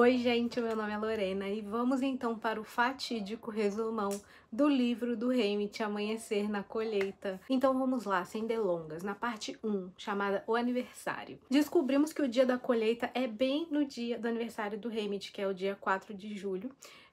Oi, gente, meu nome é Lorena e vamos então para o fatídico resumão do livro do Haymitch Amanhecer na Colheita. Então vamos lá, sem delongas, na parte 1, chamada O Aniversário. Descobrimos que o dia da colheita é bem no dia do aniversário do Haymitch, que é o dia 4 de julho.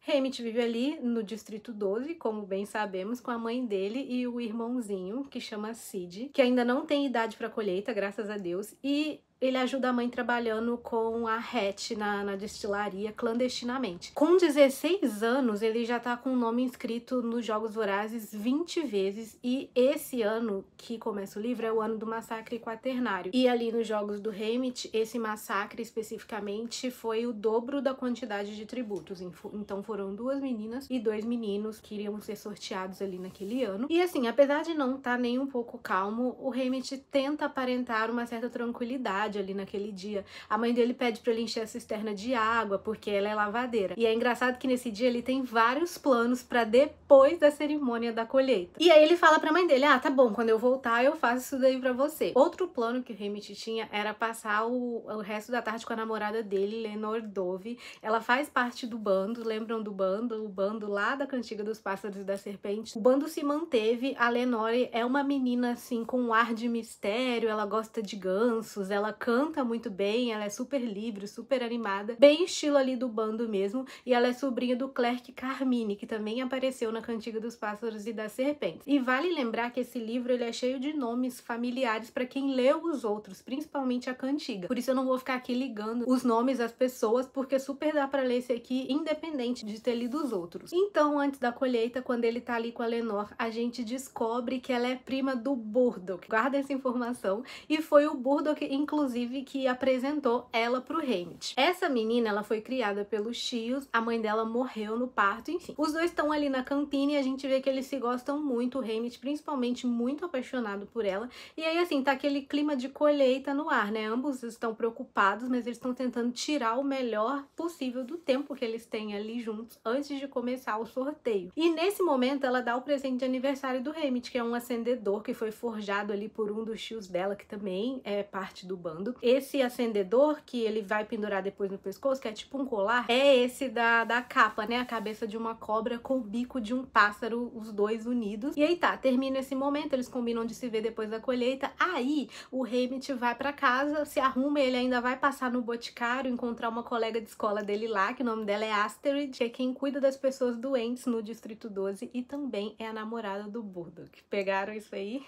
Haymitch vive ali no Distrito 12, como bem sabemos, com a mãe dele e o irmãozinho, que chama Sid, que ainda não tem idade para colheita, graças a Deus, e ele ajuda a mãe trabalhando com a Hatch na destilaria clandestinamente. Com 16 anos, ele já tá com o nome inscrito nos Jogos Vorazes 20 vezes e esse ano que começa o livro é o ano do massacre quaternário. E ali nos Jogos do Haymitch, esse massacre especificamente foi o dobro da quantidade de tributos. Então foram 2 meninas e 2 meninos que iriam ser sorteados ali naquele ano. E assim, apesar de não estar nem um pouco calmo, o Haymitch tenta aparentar uma certa tranquilidade ali naquele dia. A mãe dele pede pra ele encher a cisterna de água, porque ela é lavadeira. E é engraçado que nesse dia ele tem vários planos pra depois da cerimônia da colheita. E aí ele fala pra mãe dele, ah, tá bom, quando eu voltar eu faço isso daí pra você. Outro plano que o Haymitch tinha era passar o resto da tarde com a namorada dele, Lenore Dove. Ela faz parte do bando, lembram do bando? O bando lá da Cantiga dos Pássaros e das Serpentes. O bando se manteve, a Lenore é uma menina assim com um ar de mistério, ela gosta de gansos, ela canta muito bem, ela é super livre, super animada, bem estilo ali do bando mesmo, e ela é sobrinha do Clerk Carmine, que também apareceu na Cantiga dos Pássaros e das Serpentes. E vale lembrar que esse livro ele é cheio de nomes familiares para quem leu os outros, principalmente a Cantiga. Por isso eu não vou ficar aqui ligando os nomes às pessoas, porque super dá para ler esse aqui independente de ter lido os outros. Então, antes da colheita, quando ele tá ali com a Lenore, a gente descobre que ela é prima do Burdock. Guarda essa informação. E foi o Burdock, inclusive, que apresentou ela pro Haymitch. Essa menina, ela foi criada pelos tios, a mãe dela morreu no parto, enfim. Os dois estão ali na campina e a gente vê que eles se gostam muito, o Haymitch principalmente muito apaixonado por ela. E aí, assim, tá aquele clima de colheita no ar, né? Ambos estão preocupados, mas eles estão tentando tirar o melhor possível do tempo que eles têm ali juntos antes de começar o sorteio. E nesse momento, ela dá o presente de aniversário do Haymitch, que é um acendedor que foi forjado ali por um dos tios dela, que também é parte do bando. Esse acendedor, que ele vai pendurar depois no pescoço, que é tipo um colar, é esse da capa, né? A cabeça de uma cobra com o bico de um pássaro, os dois unidos. E aí tá, termina esse momento, eles combinam de se ver depois da colheita. Aí o Haymitch vai pra casa, se arruma, ele ainda vai passar no Boticário, encontrar uma colega de escola dele lá, que o nome dela é Asterid, que é quem cuida das pessoas doentes no Distrito 12 e também é a namorada do Burdock. Pegaram isso aí?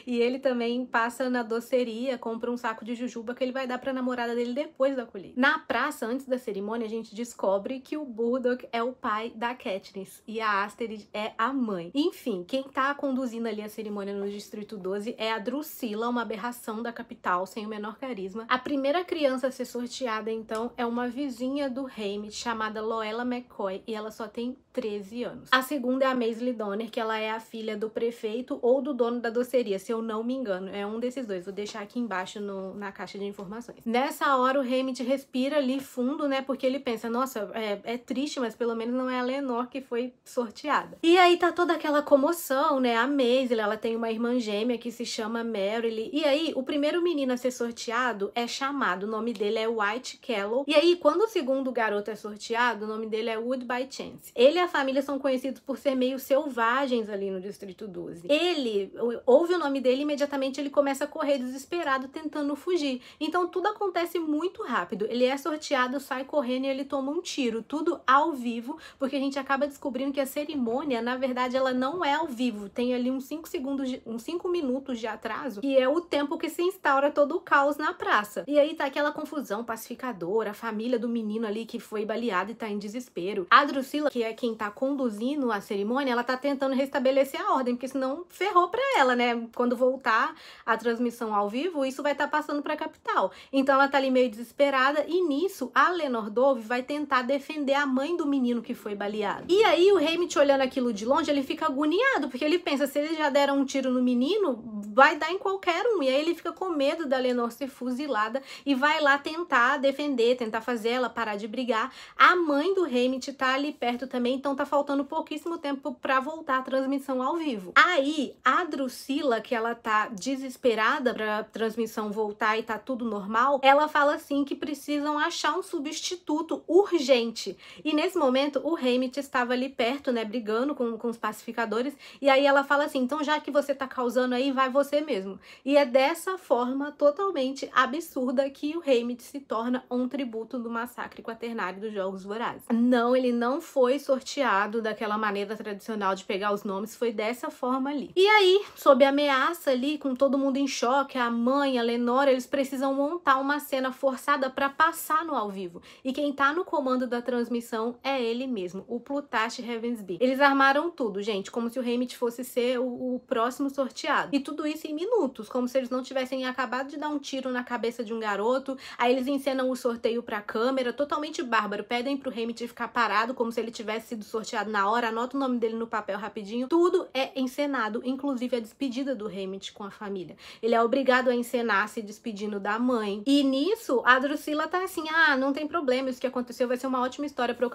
E ele também passa na doceria, compra um saco de jujuba que ele vai dar pra namorada dele depois da colheita. Na praça, antes da cerimônia, a gente descobre que o Burdock é o pai da Katniss e a Asterid é a mãe. Enfim, quem tá conduzindo ali a cerimônia no Distrito 12 é a Drusilla, uma aberração da capital, sem o menor carisma. A primeira criança a ser sorteada, então, é uma vizinha do Haymitch, chamada Loella McCoy, e ela só tem 13 anos. A segunda é a Maisley Donner, que ela é a filha do prefeito ou do dono da doceria, se eu não me engano. É um desses dois. Vou deixar aqui embaixo na caixa de informações. Nessa hora, o Haymitch respira ali fundo, né? Porque ele pensa, nossa, é triste, mas pelo menos não é a Lenore que foi sorteada. E aí tá toda aquela comoção, né? A Maisley, ela tem uma irmã gêmea que se chama Merrily. E aí, o primeiro menino a ser sorteado é chamado, o nome dele é White Callow. E aí, quando o segundo garoto é sorteado, o nome dele é Wood by Chance. Ele e a família são conhecidos por ser meio selvagens ali no Distrito 12. Ele ouve o nome dele e imediatamente ele começa a correr desesperado tentando fugir. Então tudo acontece muito rápido. Ele é sorteado, sai correndo e ele toma um tiro. Tudo ao vivo, porque a gente acaba descobrindo que a cerimônia, na verdade, ela não é ao vivo. Tem ali uns 5 minutos de atraso, que é o tempo que se instaura todo o caos na praça. E aí tá aquela confusão pacificadora, a família do menino ali que foi baleado e tá em desespero. A Drusilla, que é quem tá conduzindo a cerimônia, ela tá tentando restabelecer a ordem, porque senão ferrou pra ela, né? Quando voltar a transmissão ao vivo, isso vai estar passando pra capital. Então ela tá ali meio desesperada e nisso a Lenore Dove vai tentar defender a mãe do menino que foi baleado. E aí o Haymitch, olhando aquilo de longe, ele fica agoniado, porque ele pensa, se eles já deram um tiro no menino, vai dar em qualquer um. E aí ele fica com medo da Lenore ser fuzilada e vai lá tentar defender, tentar fazer ela parar de brigar. A mãe do Haymitch tá ali perto também, então tá faltando pouquíssimo tempo pra voltar a transmissão ao vivo. Aí a Drusilla, que ela tá desesperada pra transmissão voltar e tá tudo normal, ela fala assim que precisam achar um substituto urgente. E nesse momento o Haymitch estava ali perto, né, brigando com os pacificadores, e aí ela fala assim, então já que você tá causando aí, vai você mesmo. E é dessa forma totalmente absurda que o Haymitch se torna um tributo do massacre quaternário dos Jogos Vorazes. Não, ele não foi sorteado daquela maneira tradicional de pegar os nomes, foi dessa forma ali. E aí, sob ameaça ali, com todo mundo em choque, a mãe, a Lenore, eles precisam montar uma cena forçada para passar no ao vivo. E quem tá no comando da transmissão é ele mesmo, o Plutarch Heavensbee. Eles armaram tudo, gente, como se o Haymitch fosse ser o próximo sorteado. E tudo isso em minutos, como se eles não tivessem acabado de dar um tiro na cabeça de um garoto. Aí eles encenam o sorteio pra câmera, totalmente bárbaro. Pedem pro Haymitch ficar parado, como se ele tivesse sido sorteado na hora. Anota o nome dele no papel rapidinho. Tudo é encenado, inclusive a despedida do Haymitch com a família. Ele é obrigado a encenar se despedindo da mãe. E nisso, a Drusilla tá assim, ah, não tem problema, isso que aconteceu vai ser uma ótima história pra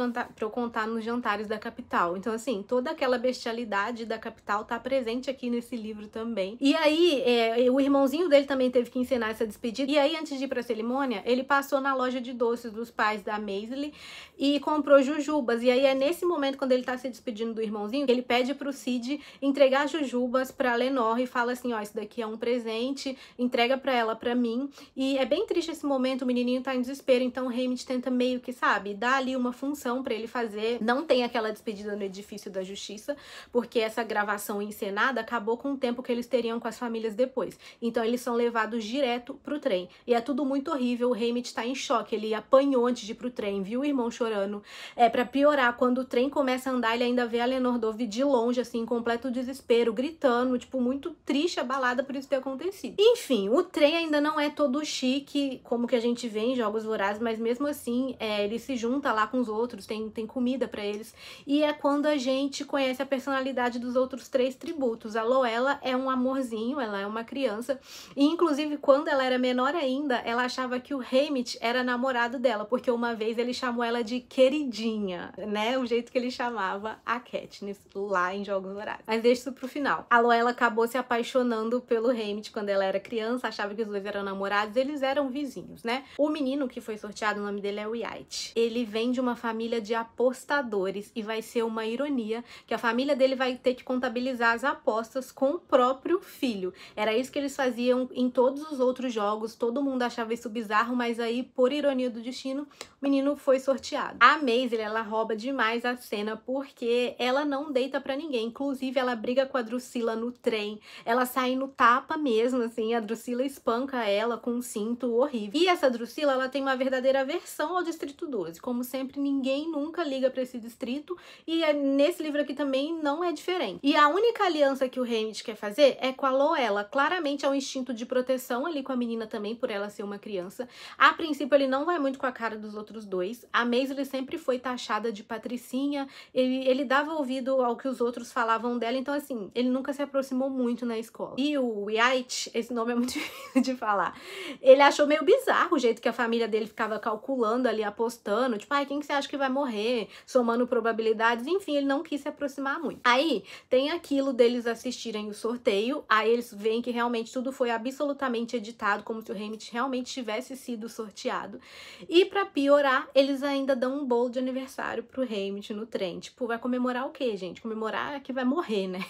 eu contar nos jantares da capital. Então, assim, toda aquela bestialidade da capital tá presente aqui nesse livro também. E aí, o irmãozinho dele também teve que encenar essa despedida. E aí, antes de ir pra cerimônia, ele passou na loja de doces dos pais da Maisie e comprou jujubas. E aí, é nesse momento, quando ele tá se despedindo do irmãozinho, ele pede pro Cid entregar jujubas pra Lenore e fala assim, ó, isso daqui é um presente, entrega pra ela, pra mim. E é bem triste esse momento, o menininho tá em desespero, então o Haymitch tenta meio que, sabe, dar ali uma função pra ele fazer. Não tem aquela despedida no edifício da justiça, porque essa gravação encenada acabou com o tempo que eles teriam com as famílias depois. Então eles são levados direto pro trem. E é tudo muito horrível, o Haymitch tá em choque, ele apanhou antes de ir pro trem, viu o irmão chorando. Pra piorar, quando o trem começa a andar, ele ainda vê a Lenore Dove de longe, assim, em completo desespero, gritando, tipo, muito triste, abalada por isso ter acontecido. Enfim, o trem ainda não é todo chique, como que a gente vê em Jogos Vorazes, mas mesmo assim, ele se junta lá com os outros, tem comida pra eles. E é quando a gente conhece a personalidade dos outros 3 tributos. A Loela é um amorzinho, ela é uma criança, e inclusive quando ela era menor ainda, ela achava que o Haymitch era namorado dela, porque uma vez ele chamou ela de queridinha, né? O jeito que ele chamava a Katniss lá em Jogos Vorazes. Mas deixa isso pro final. A Loela acabou se apaixonando pelo Haymitch quando ela era criança, achava que os dois eram namorados, eles eram vizinhos, né? O menino que foi sorteado, o nome dele é Wyatt. Ele vem de uma família de apostadores e vai ser uma ironia que a família dele vai ter que contabilizar as apostas com o próprio filho. Era isso que eles faziam em todos os outros jogos, todo mundo achava isso bizarro, mas aí, por ironia do destino, o menino foi sorteado. A Maisie, ela rouba demais a cena porque ela não deita pra ninguém, inclusive ela briga com a Drusilla no trem, ela sai no tapa mesmo, assim, a Drusilla espanca ela com um cinto horrível. E essa Drusilla, ela tem uma verdadeira aversão ao Distrito 12, como sempre, ninguém nunca liga pra esse distrito, e nesse livro aqui também não é diferente. E a única aliança que o Haymitch quer fazer é com a Loela, claramente é um instinto de proteção ali com a menina também, por ela ser uma criança. A princípio ele não vai muito com a cara dos outros dois, a Maisie sempre foi taxada de patricinha, ele dava ouvido ao que os outros falavam dela, então assim, ele nunca se aproximou muito na escola. E o Wyatt, esse nome é muito difícil de falar, ele achou meio bizarro o jeito que a família dele ficava calculando ali, apostando, tipo, ai, quem que você acha que vai morrer? Somando probabilidades, enfim, ele não quis se aproximar muito. Aí, tem aquilo deles assistirem o sorteio, aí eles veem que realmente tudo foi absolutamente editado, como se o Haymitch realmente tivesse sido sorteado. E pra piorar, eles ainda dão um bolo de aniversário pro Haymitch no trem. Tipo, vai comemorar o quê, gente? Comemorar que vai morrer, né?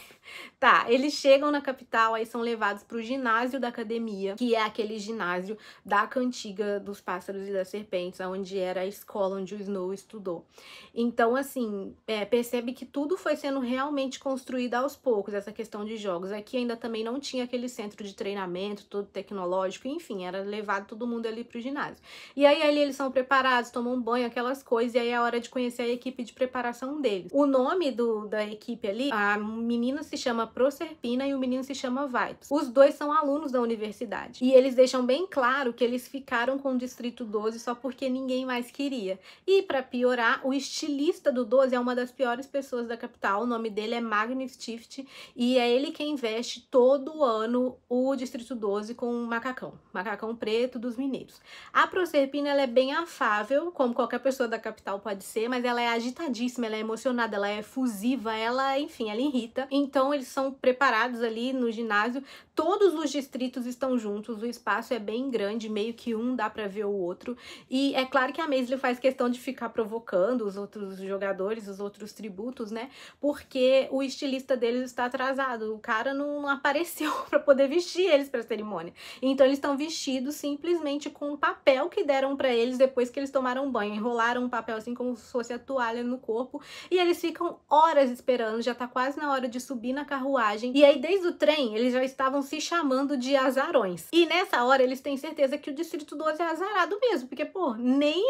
Tá, eles chegam na capital, aí são levados pro ginásio da academia, que é aquele ginásio da cantiga dos pássaros e das serpentes, onde era a escola onde o Snow estudou. Então, assim, percebe que tudo foi sendo realmente construído aos poucos, essa questão de jogos. Aqui ainda também não tinha aquele centro de treinamento, todo tecnológico, enfim, era levado todo mundo ali pro ginásio. E aí ali eles são preparados, tomam banho, aquelas coisas, e aí é a hora de conhecer a equipe de preparação deles. O nome da equipe ali, a menina se chama Proserpina e o menino se chama Vitus. Os dois são alunos da universidade. E eles deixam bem claro que eles ficaram com o Distrito 12 só porque ninguém mais queria. E pra piorar, o estilista do 12 é uma das piores pessoas da capital, o nome dele é Magnus Stift, e é ele quem veste todo ano o Distrito 12 com um macacão preto dos mineiros. A Proserpina, ela é bem afável, como qualquer pessoa da capital pode ser, mas ela é agitadíssima, ela é emocionada, ela é efusiva, ela, enfim, ela irrita. Então eles são preparados ali no ginásio, todos os distritos estão juntos, espaço é bem grande, meio que um dá pra ver o outro. E é claro que a Maisie faz questão de ficar provocando os outros jogadores, os outros tributos, né? Porque o estilista deles está atrasado. O cara não apareceu pra poder vestir eles pra cerimônia. Então eles estão vestidos simplesmente com o papel que deram pra eles depois que eles tomaram banho. Enrolaram um papel assim como se fosse a toalha no corpo. E eles ficam horas esperando, já tá quase na hora de subir na carruagem. E aí desde o trem eles já estavam se chamando de azarões. E nessa hora eles têm certeza que o Distrito 12 é azarado mesmo. Porque, pô, nem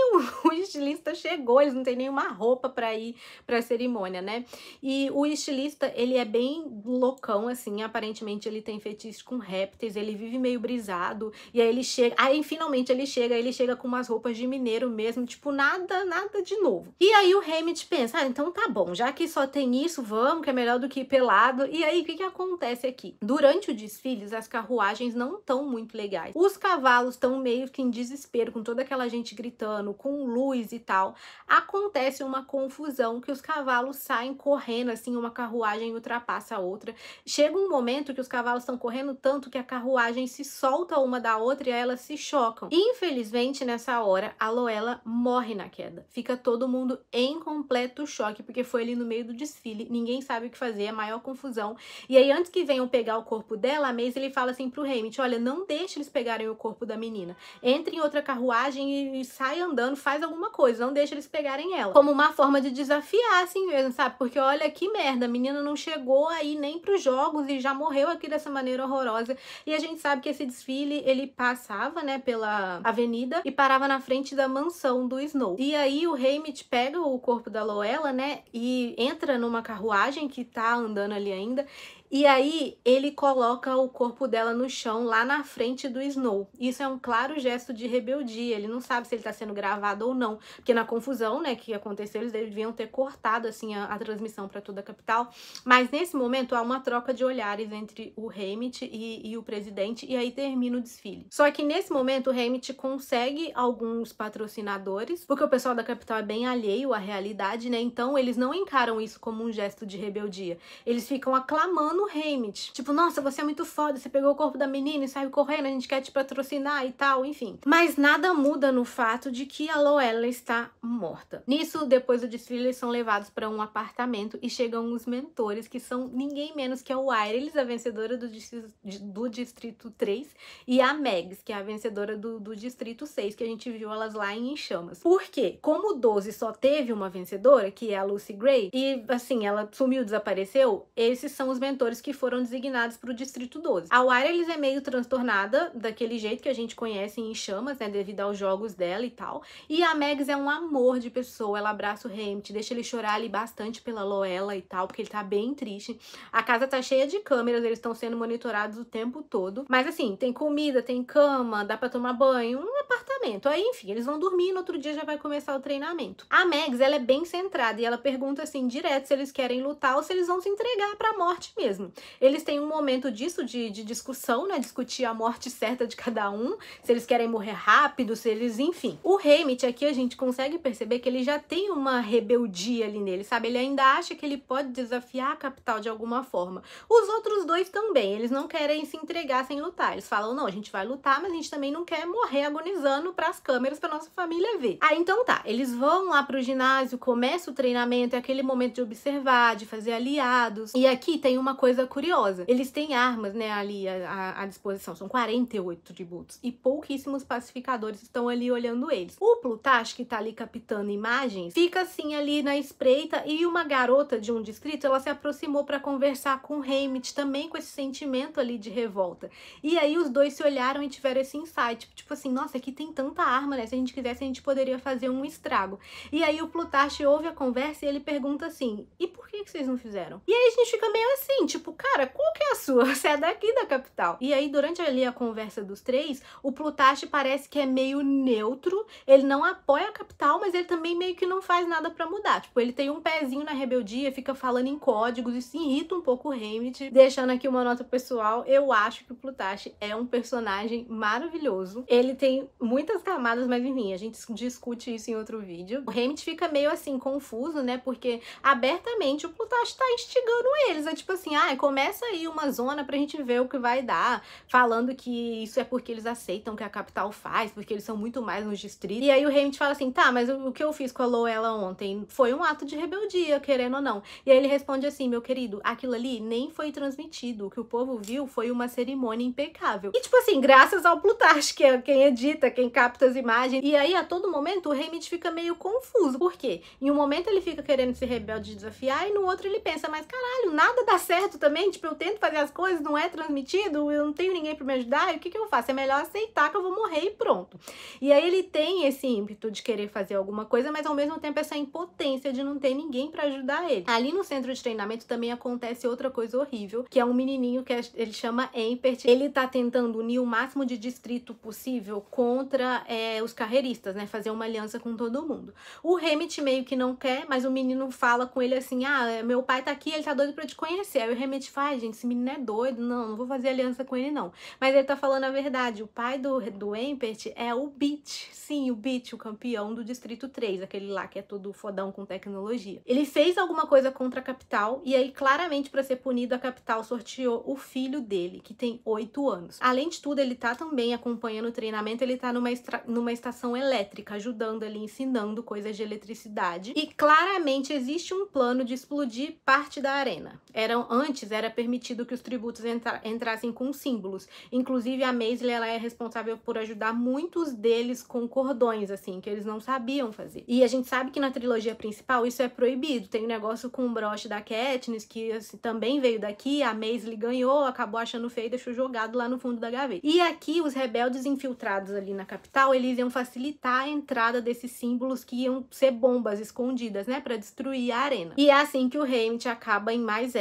o estilista chegou, eles não têm nenhuma roupa pra ir pra cerimônia, né? E o estilista, ele é bem loucão, assim, aparentemente ele tem fetiche com répteis, ele vive meio brisado, e aí ele chega, finalmente ele chega com umas roupas de mineiro mesmo, tipo, nada de novo. E aí o Haymitch pensa, então tá bom, já que só tem isso, vamos, que é melhor do que ir pelado. E aí, o que acontece aqui? Durante o desfile, as carruagens não estão muito legais. Os cavalos estão meio que em desespero, com toda aquela gente gritando, com luz e tal. Acontece uma confusão, que os cavalos saem correndo, assim, uma carruagem ultrapassa a outra. Chega um momento que os cavalos estão correndo tanto que a carruagem se solta uma da outra e aí elas se chocam. Infelizmente, nessa hora, a Loela morre na queda. Fica todo mundo em completo choque, porque foi ali no meio do desfile, ninguém sabe o que fazer, é a maior confusão. E aí, antes que venham pegar o corpo dela, a Maisie, ele fala assim pro Haymitch, olha, não deixe eles pegarem o corpo da menina. Entre em outra carruagem e sai andando, faz alguma coisa, não deixe eles pegarem ela. Como uma forma de desafiar, assim mesmo, sabe? Porque olha que merda, a menina não chegou aí nem pros jogos e já morreu aqui dessa maneira horrorosa. E a gente sabe que esse desfile, ele passava, né, pela avenida e parava na frente da mansão do Snow. E aí o Haymitch pega o corpo da Loela, né, e entra numa carruagem que tá andando ali ainda. E aí ele coloca o corpo dela no chão lá na frente do Snow. Isso é um claro gesto de rebeldia. Ele não sabe se ele tá sendo gravado ou não, porque na confusão, né, que aconteceu, eles deviam ter cortado assim a transmissão para toda a capital. Mas nesse momento há uma troca de olhares entre o Haymitch e o presidente, e aí termina o desfile. Só que nesse momento o Haymitch consegue alguns patrocinadores, porque o pessoal da capital é bem alheio à realidade, né? Então eles não encaram isso como um gesto de rebeldia. Eles ficam aclamando o Haymitch. Tipo, nossa, você é muito foda, você pegou o corpo da menina e saiu correndo, a gente quer te patrocinar e tal, enfim. Mas nada muda no fato de que a Loela está morta. Nisso, depois do desfile, eles são levados para um apartamento e chegam os mentores, que são ninguém menos que a Wireless, a vencedora do Distrito 3, e a Megs, que é a vencedora do Distrito 6, que a gente viu elas lá em Chamas. Por quê? Como o 12 só teve uma vencedora, que é a Lucy Gray, e assim, ela sumiu, desapareceu, esses são os mentores que foram designados para o Distrito 12. A Wireless é meio transtornada, daquele jeito que a gente conhece em Chamas, né, devido aos jogos dela e tal. E a Megs é um amor de pessoa, ela abraça o Haymitch, deixa ele chorar ali bastante pela Loela e tal, porque ele tá bem triste. A casa tá cheia de câmeras, eles estão sendo monitorados o tempo todo. Mas assim, tem comida, tem cama, dá pra tomar banho, um apartamento. Aí, enfim, eles vão dormir e no outro dia já vai começar o treinamento. A Megs, ela é bem centrada e ela pergunta assim, direto, se eles querem lutar ou se eles vão se entregar pra morte mesmo. Eles têm um momento disso, de discussão, né? Discutir a morte certa de cada um, se eles querem morrer rápido, se eles, enfim. O Haymitch aqui a gente consegue perceber que ele já tem uma rebeldia ali nele, sabe? Ele ainda acha que ele pode desafiar a capital de alguma forma. Os outros dois também, eles não querem se entregar sem lutar. Eles falam, não, a gente vai lutar, mas a gente também não quer morrer agonizando pras câmeras, pra nossa família ver. Aí então tá, eles vão lá pro ginásio, começa o treinamento, é aquele momento de observar, de fazer aliados. E aqui tem uma coisa curiosa. Eles têm armas, né, ali à disposição. São 48 tributos. E pouquíssimos pacificadores estão ali olhando eles. O Plutarch, que tá ali captando imagens, fica assim ali na espreita e uma garota de um distrito, ela se aproximou para conversar com o Haymitch, também com esse sentimento ali de revolta. E aí os dois se olharam e tiveram esse insight. Tipo assim, nossa, aqui tem tanta arma, né? Se a gente quisesse, a gente poderia fazer um estrago. E aí o Plutarch ouve a conversa e ele pergunta assim, e por que vocês não fizeram? E aí a gente fica meio assim, tipo, cara, qual que é a sua? Você é daqui da capital. E aí, durante ali a conversa dos três, o Plutarch parece que é meio neutro, ele não apoia a capital, mas ele também meio que não faz nada pra mudar. Tipo, ele tem um pezinho na rebeldia, fica falando em códigos e se irrita um pouco o Haymitch. Deixando aqui uma nota pessoal, eu acho que o Plutarch é um personagem maravilhoso. Ele tem muitas camadas, mas enfim, a gente discute isso em outro vídeo. O Haymitch fica meio assim, confuso, né, porque abertamente o Plutarch tá instigando eles, é tipo assim, começa aí uma zona pra gente ver o que vai dar, falando que isso é porque eles aceitam que a capital faz, porque eles são muito mais nos distritos. E aí o Haymitch fala assim, tá, mas o que eu fiz com a Loela ontem foi um ato de rebeldia, querendo ou não. E aí ele responde assim, meu querido, aquilo ali nem foi transmitido, o que o povo viu foi uma cerimônia impecável. E tipo assim, graças ao Plutarch, que é quem edita, quem capta as imagens. E aí a todo momento o Haymitch fica meio confuso, por quê? Em um momento ele fica querendo ser rebelde e desafiar, e no outro ele pensa, mas caralho, nada dá certo também, tipo, eu tento fazer as coisas, não é transmitido, eu não tenho ninguém pra me ajudar, e o que que eu faço? É melhor aceitar que eu vou morrer e pronto. E aí ele tem esse ímpeto de querer fazer alguma coisa, mas ao mesmo tempo essa impotência de não ter ninguém pra ajudar ele. Ali no centro de treinamento também acontece outra coisa horrível, que é um menininho que ele chama Empert. Ele tá tentando unir o máximo de distrito possível contra os carreiristas, né, fazer uma aliança com todo mundo. O Haymitch meio que não quer, mas o menino fala com ele assim, meu pai tá aqui, ele tá doido pra te conhecer. Aí o Haymitch fala, gente, esse menino é doido, não vou fazer aliança com ele não. Mas ele tá falando a verdade, o pai do Empert é o Beat, sim, o Beat, o campeão do Distrito 3, aquele lá que é todo fodão com tecnologia. Ele fez alguma coisa contra a capital, e aí claramente pra ser punido a capital sorteou o filho dele, que tem 8 anos. Além de tudo, ele tá também acompanhando o treinamento, ele tá numa estação elétrica, ajudando ali, ensinando coisas de eletricidade. E claramente existe um plano de explodir parte da arena. Antes era permitido que os tributos entrassem com símbolos. Inclusive a Maisie, ela é responsável por ajudar muitos deles com cordões, assim, que eles não sabiam fazer. E a gente sabe que na trilogia principal isso é proibido. Tem um negócio com o broche da Katniss, que assim, também veio daqui, a Maisie ganhou, acabou achando feio e deixou jogado lá no fundo da gaveta. E aqui os rebeldes infiltrados ali na capital, eles iam facilitar a entrada desses símbolos que iam ser bombas escondidas, né, pra destruir a arena. E é assim que o Haymitch acaba em mais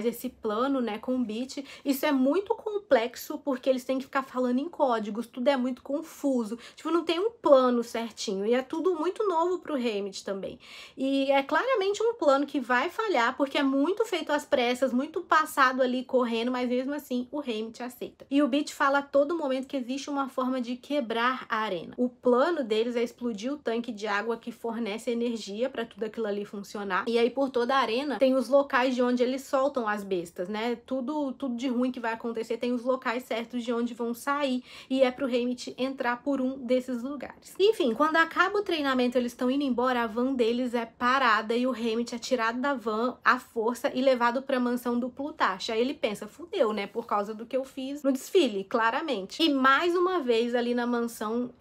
esse plano, né, com o Beat. Isso é muito complexo, porque eles têm que ficar falando em códigos, tudo é muito confuso, tipo, não tem um plano certinho, e é tudo muito novo pro Haymitch também. E é claramente um plano que vai falhar, porque é muito feito às pressas, muito passado ali correndo, mas mesmo assim o Haymitch aceita. E o Beat fala a todo momento que existe uma forma de quebrar a arena. O plano deles é explodir o tanque de água que fornece energia para tudo aquilo ali funcionar. E aí por toda a arena tem os locais de onde eles soltam as bestas, né? Tudo de ruim que vai acontecer tem os locais certos de onde vão sair. E é pro Haymitch entrar por um desses lugares. Enfim, quando acaba o treinamento, eles estão indo embora, a van deles é parada e o Haymitch é tirado da van à força e levado pra mansão do Plutarch. Aí ele pensa, fudeu, né? Por causa do que eu fiz no desfile, claramente. E mais uma vez ali na mansão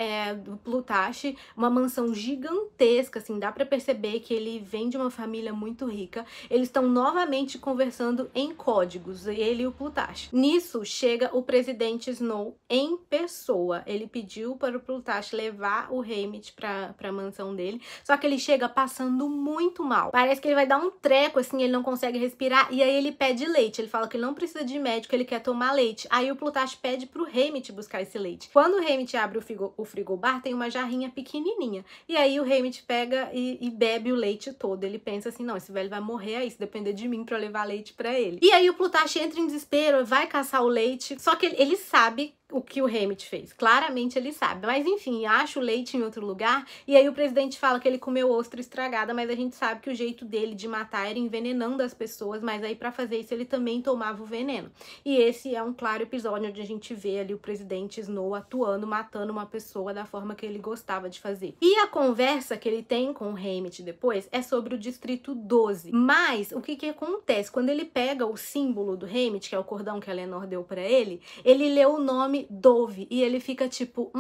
do Plutarch, uma mansão gigantesca, assim, dá pra perceber que ele vem de uma família muito rica. Eles estão novamente conversando em códigos, ele e o Plutarch. Nisso, chega o presidente Snow em pessoa. Ele pediu para o Plutarch levar o Haymitch pra mansão dele, só que ele chega passando muito mal. Parece que ele vai dar um treco, assim, ele não consegue respirar, e aí ele pede leite. Ele fala que ele não precisa de médico, ele quer tomar leite. Aí o Plutarch pede pro Haymitch buscar esse leite. Quando o Haymitch abre o frigobar, tem uma jarrinha pequenininha. E aí o Haymitch pega e bebe o leite todo. Ele pensa assim, não, esse velho vai morrer aí, se depender de mim pra levar leite pra ele. E aí o Plutarch entra em desespero, vai caçar o leite, só que ele sabe o que o Haymitch fez. Claramente ele sabe. Mas enfim, acha o leite em outro lugar, e aí o presidente fala que ele comeu ostra estragada, mas a gente sabe que o jeito dele de matar era envenenando as pessoas, mas aí pra fazer isso ele também tomava o veneno. E esse é um claro episódio onde a gente vê ali o presidente Snow atuando, matando uma pessoa da forma que ele gostava de fazer. E a conversa que ele tem com o Haymitch depois é sobre o Distrito 12. Mas o que acontece? Quando ele pega o símbolo do Haymitch, que é o cordão que a Lenore deu pra ele lê o nome Dove, e ele fica tipo,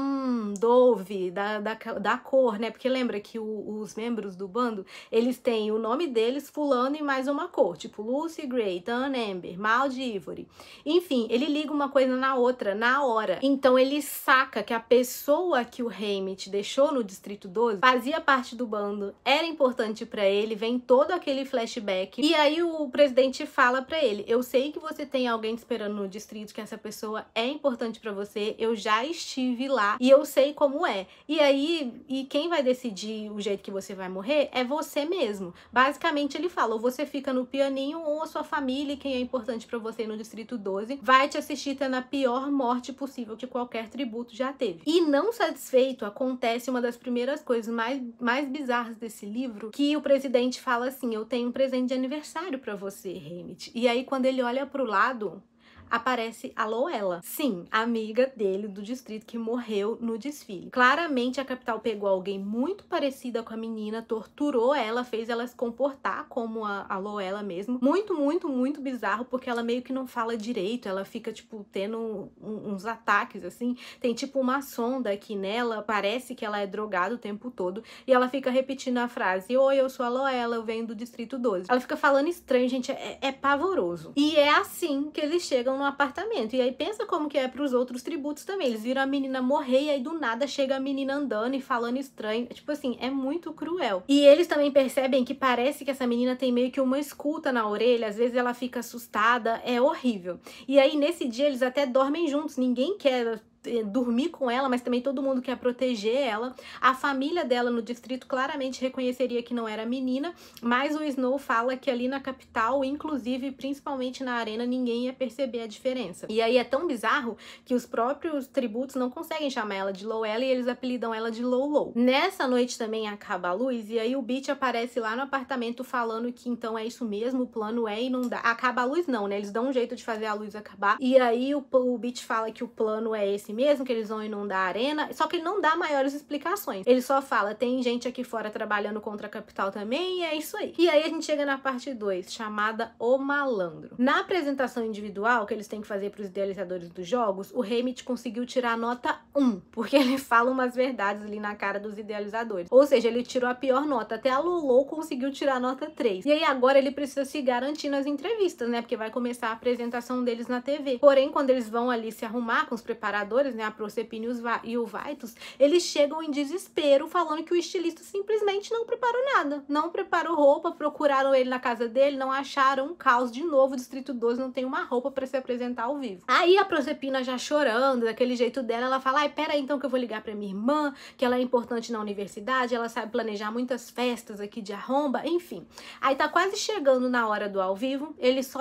Dove, da cor, né? Porque lembra que os membros do bando, eles têm o nome deles, fulano e mais uma cor, tipo Lucy Gray, Dan Amber, Mal de Ivory. Enfim, ele liga uma coisa na outra, na hora. Então ele saca que a pessoa que o Haymitch deixou no Distrito 12 fazia parte do bando, era importante pra ele, vem todo aquele flashback. E aí o presidente fala pra ele, eu sei que você tem alguém esperando no distrito, que essa pessoa é importante pra pra você, eu já estive lá e eu sei como é. E aí, quem vai decidir o jeito que você vai morrer é você mesmo. Basicamente ele fala, ou você fica no pianinho ou a sua família, quem é importante pra você no Distrito 12, vai te assistir tendo a pior morte possível que qualquer tributo já teve. E não satisfeito, acontece uma das primeiras coisas mais bizarras desse livro, que o presidente fala assim, eu tenho um presente de aniversário pra você, Haymitch. E aí quando ele olha pro lado, aparece a Loela. Sim, a amiga dele do distrito que morreu no desfile. Claramente a capital pegou alguém muito parecida com a menina, torturou ela, fez ela se comportar como a Loela mesmo. Muito, muito, muito bizarro, porque ela meio que não fala direito, ela fica, tipo, tendo uns ataques, assim. Tem, tipo, uma sonda aqui nela, parece que ela é drogada o tempo todo, e ela fica repetindo a frase, oi, eu sou a Loela, eu venho do Distrito 12. Ela fica falando estranho, gente, é pavoroso. E é assim que eles chegam no apartamento. E aí pensa como que é pros outros tributos também. Eles viram a menina morrer e aí do nada chega a menina andando e falando estranho. Tipo assim, é muito cruel. E eles também percebem que parece que essa menina tem meio que uma escuta na orelha. Às vezes ela fica assustada. É horrível. E aí nesse dia eles até dormem juntos. Ninguém quer dormir com ela, mas também todo mundo quer proteger ela. A família dela no distrito claramente reconheceria que não era menina, mas o Snow fala que ali na capital, inclusive, principalmente na arena, ninguém ia perceber a diferença. E aí é tão bizarro que os próprios tributos não conseguem chamar ela de Loela e eles apelidam ela de Lolo. Nessa noite também acaba a luz e aí o Beach aparece lá no apartamento falando que então é isso mesmo, o plano é inundar. Acaba a luz não, né? Eles dão um jeito de fazer a luz acabar. E aí o Beach fala que o plano é esse mesmo, que eles vão inundar a arena, só que ele não dá maiores explicações. Ele só fala, tem gente aqui fora trabalhando contra a capital também, e é isso aí. E aí a gente chega na parte 2, chamada O Malandro. Na apresentação individual que eles têm que fazer para os idealizadores dos jogos, o Haymitch conseguiu tirar nota 1, porque ele fala umas verdades ali na cara dos idealizadores. Ou seja, ele tirou a pior nota, até a Lolo conseguiu tirar nota 3. E aí agora ele precisa se garantir nas entrevistas, né, porque vai começar a apresentação deles na TV. Porém, quando eles vão ali se arrumar com os preparadores, né, a Proserpina e o Vaitus, eles chegam em desespero falando que o estilista simplesmente não preparou nada, não preparou roupa, procuraram ele na casa dele, não acharam, um caos de novo, o Distrito 12 não tem uma roupa pra se apresentar ao vivo. Aí a Proserpina já chorando, daquele jeito dela, ela fala, ai, pera aí então que eu vou ligar pra minha irmã, que ela é importante na universidade, ela sabe planejar muitas festas aqui de arromba, enfim. Aí tá quase chegando na hora do ao vivo, eles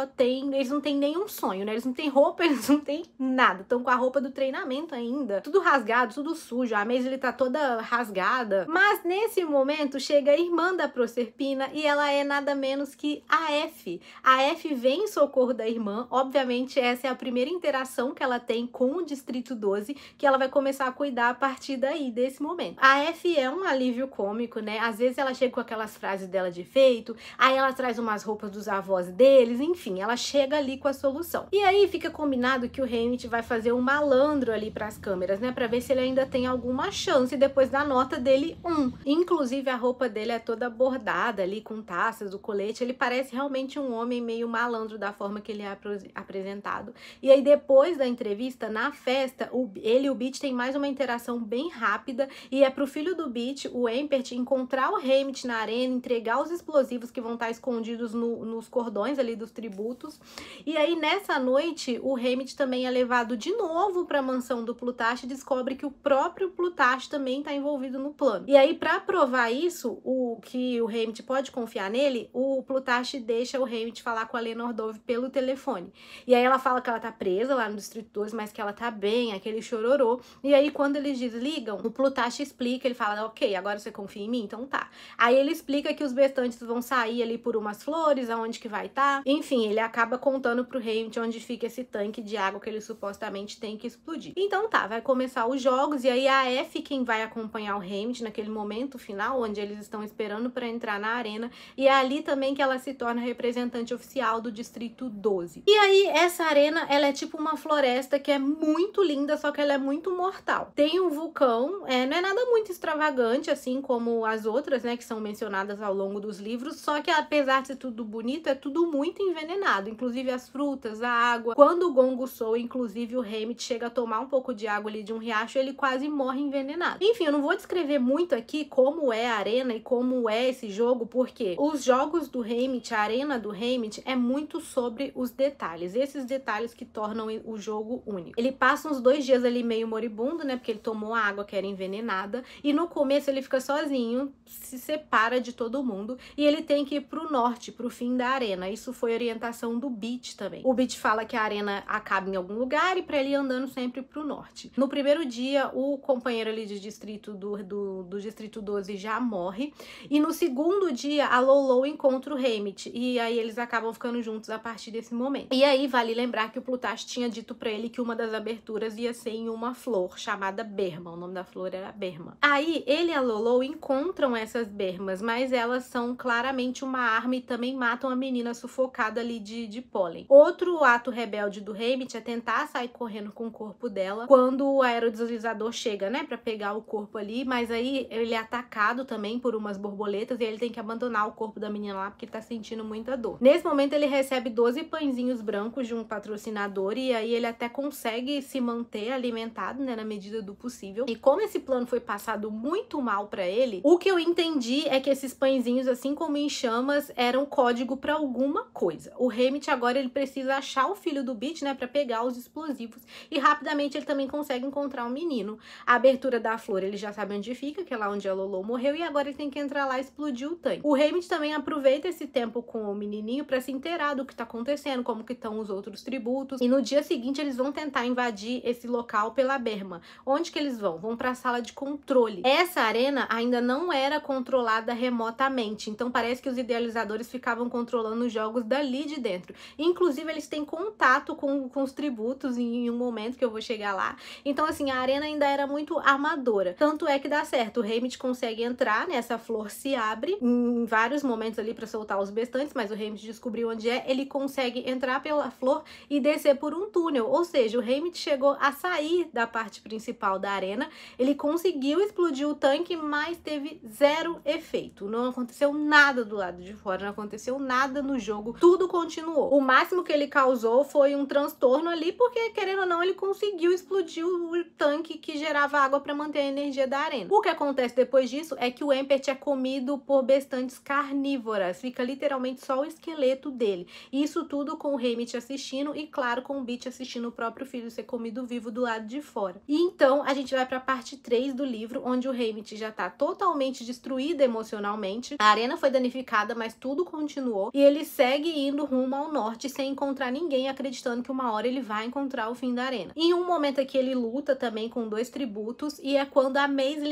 não têm nenhum sonho, né, eles não têm roupa, eles não têm nada, estão com a roupa do treinamento ainda, tudo rasgado, tudo sujo, a Maisie tá toda rasgada, mas nesse momento chega a irmã da Proserpina e ela é nada menos que a F. A F vem em socorro da irmã, obviamente essa é a primeira interação que ela tem com o Distrito 12, que ela vai começar a cuidar a partir daí, desse momento. A F é um alívio cômico, né, às vezes ela chega com aquelas frases dela de efeito, aí ela traz umas roupas dos avós deles, enfim, ela chega ali com a solução. E aí fica combinado que o Haymitch vai fazer um malandro ali para as câmeras, né, para ver se ele ainda tem alguma chance depois da nota dele 1. Inclusive a roupa dele é toda bordada ali com taças, o colete, ele parece realmente um homem meio malandro da forma que ele é apresentado. E aí depois da entrevista, na festa, ele e o Beach tem mais uma interação bem rápida e é pro filho do Beach, o Empert, encontrar o Haymitch na arena, entregar os explosivos que vão estar escondidos nos cordões ali dos tributos. E aí nessa noite, o Haymitch também é levado de novo para a mansão do Plutarch e descobre que o próprio Plutarch também está envolvido no plano. E aí, para provar isso, que o Haymitch pode confiar nele, o Plutarch deixa o Haymitch falar com a Lenor Dove pelo telefone. E aí ela fala que ela tá presa lá no Distrito 12, mas que ela tá bem, aquele chororô. E aí, quando eles desligam, o Plutarch explica, ele fala, ok, agora você confia em mim? Então tá. Aí ele explica que os bestantes vão sair ali por umas flores, aonde que vai estar. Enfim, ele acaba contando pro Haymitch onde fica esse tanque de água que ele supostamente tem que explodir. Então tá, vai começar os jogos e aí a F quem vai acompanhar o Haymitch naquele momento final, onde eles estão esperando para entrar na arena, e é ali também que ela se torna representante oficial do Distrito 12. E aí essa arena, ela é tipo uma floresta que é muito linda, só que ela é muito mortal. Tem um vulcão, não é nada muito extravagante, assim como as outras, né, que são mencionadas ao longo dos livros, só que apesar de ser tudo bonito, é tudo muito envenenado, inclusive as frutas, a água. Quando o gongo soa, inclusive o Haymitch chega a tomar um um pouco de água ali de um riacho, ele quase morre envenenado. Enfim, eu não vou descrever muito aqui como é a arena e como é esse jogo, porque os jogos do Haymitch, a arena do Haymitch, é muito sobre os detalhes. Esses detalhes que tornam o jogo único. Ele passa uns 2 dias ali meio moribundo, né? Porque ele tomou a água que era envenenada. E no começo ele fica sozinho, se separa de todo mundo. E ele tem que ir pro norte, pro fim da arena. Isso foi orientação do Beach também. O Beach fala que a arena acaba em algum lugar e pra ele ir andando sempre pro norte. No primeiro dia, o companheiro ali de distrito do distrito 12 já morre. E no segundo dia, a Lolo encontra o Haymitch. E aí eles acabam ficando juntos a partir desse momento. E aí vale lembrar que o Plutarch tinha dito pra ele que uma das aberturas ia ser em uma flor chamada berma. O nome da flor era berma. Aí ele e a Lolo encontram essas bermas, mas elas são claramente uma arma e também matam a menina sufocada ali de pólen. Outro ato rebelde do Haymitch é tentar sair correndo com o corpo dela quando o aerodeslizador chega, né, pra pegar o corpo ali, mas aí ele é atacado também por umas borboletas e ele tem que abandonar o corpo da menina lá porque ele tá sentindo muita dor. Nesse momento ele recebe 12 pãezinhos brancos de um patrocinador e aí ele até consegue se manter alimentado, né, na medida do possível. E como esse plano foi passado muito mal pra ele, o que eu entendi é que esses pãezinhos, assim como em chamas, eram código pra alguma coisa. O Haymitch agora ele precisa achar o filho do Beach, né, pra pegar os explosivos e rapidamente ele também consegue encontrar um menino. A abertura da flor ele já sabe onde fica, que é lá onde a Lolo morreu, e agora ele tem que entrar lá e explodir o tanque. O Haymitch também aproveita esse tempo com o menininho pra se inteirar do que tá acontecendo, como que estão os outros tributos, e no dia seguinte eles vão tentar invadir esse local pela berma. Onde que eles vão? Vão pra sala de controle. Essa arena ainda não era controlada remotamente, então parece que os idealizadores ficavam controlando os jogos dali de dentro. Inclusive eles têm contato com os tributos em um momento que eu vou chegar lá. Então assim, a arena ainda era muito amadora. Tanto é que dá certo, o Haymitch consegue entrar, né? Essa flor se abre em vários momentos ali pra soltar os bestantes, mas o Haymitch descobriu onde é, ele consegue entrar pela flor e descer por um túnel, ou seja, o Haymitch chegou a sair da parte principal da arena, ele conseguiu explodir o tanque, mas teve zero efeito, não aconteceu nada do lado de fora, não aconteceu nada no jogo, tudo continuou. O máximo que ele causou foi um transtorno ali, porque querendo ou não, ele conseguiu explodir o tanque que gerava água para manter a energia da arena. O que acontece depois disso é que o Empert é comido por bestantes carnívoras, fica literalmente só o esqueleto dele. Isso tudo com o Haymitch assistindo e, claro, com o Beach assistindo o próprio filho ser comido vivo do lado de fora. E então a gente vai para a parte 3 do livro, onde o Haymitch já tá totalmente destruído emocionalmente. A arena foi danificada, mas tudo continuou e ele segue indo rumo ao norte sem encontrar ninguém, acreditando que uma hora ele vai encontrar o fim da arena. Em um momento aqui ele luta também com 2 tributos e é quando a Maisie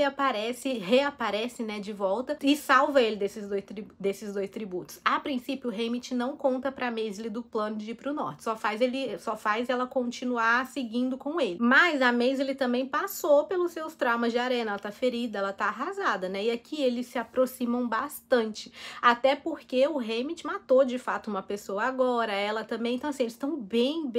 reaparece, né, de volta e salva ele desses dois tributos. A princípio o Haymitch não conta pra Maisie do plano de ir pro norte, só faz ela continuar seguindo com ele. Mas a Maisie também passou pelos seus traumas de arena, ela tá ferida, ela tá arrasada, né? E aqui eles se aproximam bastante, até porque o Haymitch matou de fato uma pessoa agora, ela também, então assim, eles estão bem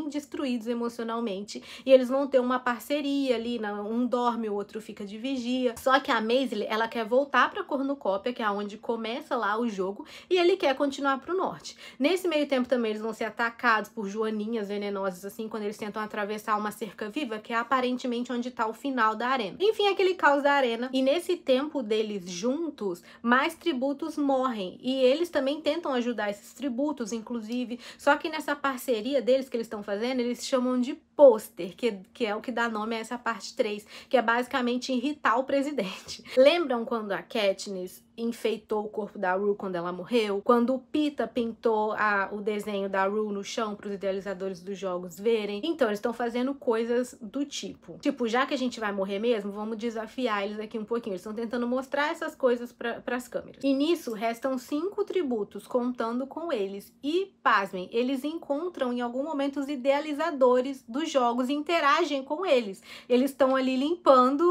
destruídos emocionalmente e eles vão ter uma parceria ali, um dorme, o outro fica de vigia. Só que a Maisie, ela quer voltar pra Cornucópia, que é onde começa lá o jogo, e ele quer continuar pro norte. Nesse meio tempo também eles vão ser atacados por joaninhas venenosas, assim, quando eles tentam atravessar uma cerca viva, que é aparentemente onde tá o final da arena. Enfim, aquele caos da arena. E nesse tempo deles juntos, mais tributos morrem. E eles também tentam ajudar esses tributos, inclusive. Só que nessa parceria deles que eles estão fazendo, eles chamam de pôster, que é o que dá nome a essa parte 3, que é basicamente irritar o presidente. Lembram quando a Katniss enfeitou o corpo da Rue quando ela morreu? Quando o Pita pintou o desenho da Rue no chão para os idealizadores dos jogos verem? Então, eles estão fazendo coisas do tipo, já que a gente vai morrer mesmo, vamos desafiar eles aqui um pouquinho. Eles estão tentando mostrar essas coisas para as câmeras. E nisso, restam 5 tributos, contando com eles. E, pasmem, eles encontram em algum momento os idealizadores dos jogos e interagem com eles. Eles estão ali limpando